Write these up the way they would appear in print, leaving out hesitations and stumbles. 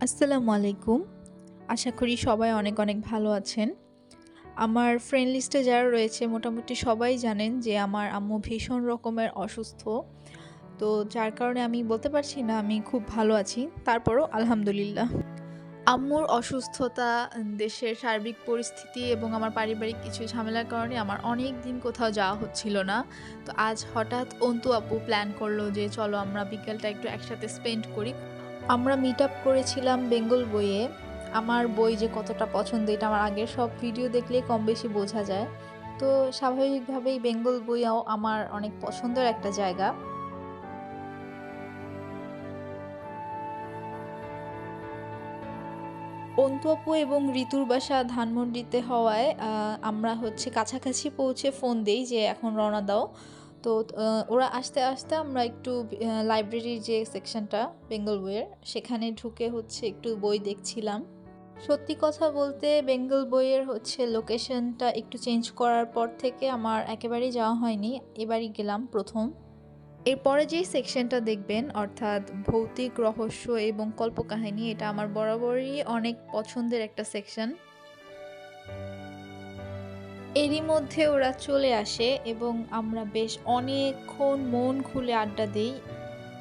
আসসালামু আলাইকুম। আশা করি সবাই অনেক অনেক ভালো আছেন। আমার ফ্রেন্ড লিস্টে যারা রয়েছে মোটামুটি সবাই জানেন যে আমার আম্মু ভীষণ রকমের অসুস্থ। তো যার কারণে আমি বলতে পারছি না আমি খুব ভালো আছি। তারপরও আলহামদুলিল্লাহ। আম্মুর অসুস্থতা, দেশের সার্বিক পরিস্থিতি এবং আমার পারিবারিক কিছু ঝামেলার কারণে আমার অনেক দিন কোথাও যাওয়া হচ্ছিল না। তো আজ হঠাৎ অন্তু আপু প্ল্যান করলো যে চলো আমরা বিকেলটা একটু একসাথে স্পেন্ড করি। আমরা মিট আপ করেছিলাম বেঙ্গল বইয়ে। আমার বই যে কতটা পছন্দ এটা আমার আগের সব ভিডিও দেখলেই কম বেশি বোঝা যায়। তো স্বাভাবিকভাবেই বেঙ্গল বইও আমার অনেক পছন্দের একটা জায়গা। অন্তু আপু এবং ঋতুর বাসা ধানমন্ডিতে হওয়ায় আমরা হচ্ছে কাছাকাছি পৌঁছে ফোন দেই যে এখন রওনা দাও। তো ওরা আসতে আসতে আমরা একটু লাইব্রেরির যে সেকশনটা বেঙ্গল বইয়ের সেখানে ঢুকে হচ্ছে একটু বই দেখছিলাম। সত্যি কথা বলতে বেঙ্গল বইয়ের হচ্ছে লোকেশনটা একটু চেঞ্জ করার পর থেকে আমার একেবারেই যাওয়া হয়নি, এবারই গেলাম প্রথম। এরপরে যেই সেকশনটা দেখবেন অর্থাৎ ভৌতিক রহস্য এবং কল্পকাহিনী, এটা আমার বরাবরই অনেক পছন্দের একটা সেকশন। এরই মধ্যে ওরা চলে আসে এবং আমরা বেশ অনেকক্ষণ মন খুলে আড্ডা দিই।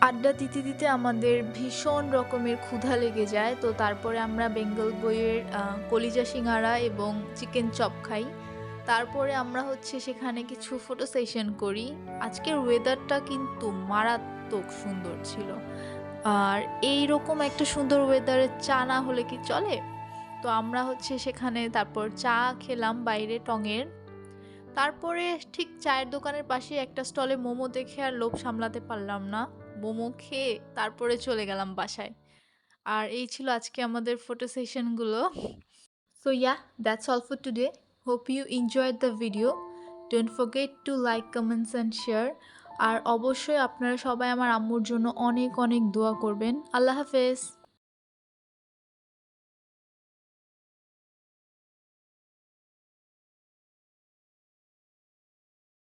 আড্ডা দিতে দিতে আমাদের ভীষণ রকমের ক্ষুধা লেগে যায়। তো তারপরে আমরা বেঙ্গল বইয়ের কলিজা সিঙ্গারা এবং চিকেন চপ খাই। তারপরে আমরা হচ্ছে সেখানে কিছু ফটো সেশন করি। আজকের ওয়েদারটা কিন্তু মারাত্মক সুন্দর ছিল। আর এইরকম একটা সুন্দর ওয়েদারে চা না হলে কি চলে? তো আমরা হচ্ছে সেখানে তারপর চা খেলাম বাইরে টঙের। তারপরে ঠিক চায়ের দোকানের পাশে একটা স্টলে মোমো দেখে আর লোভ সামলাতে পারলাম না। মোমো খেয়ে তারপরে চলে গেলাম বাসায়। আর এই ছিল আজকে আমাদের photo সেশনগুলো। So yeah, that's all for today. Hope you enjoyed the video. Don't forget to like, comments and share. আর অবশ্যই আপনারা সবাই আমার আম্মুর জন্য অনেক অনেক দোয়া করবেন। আল্লাহ হাফেজ।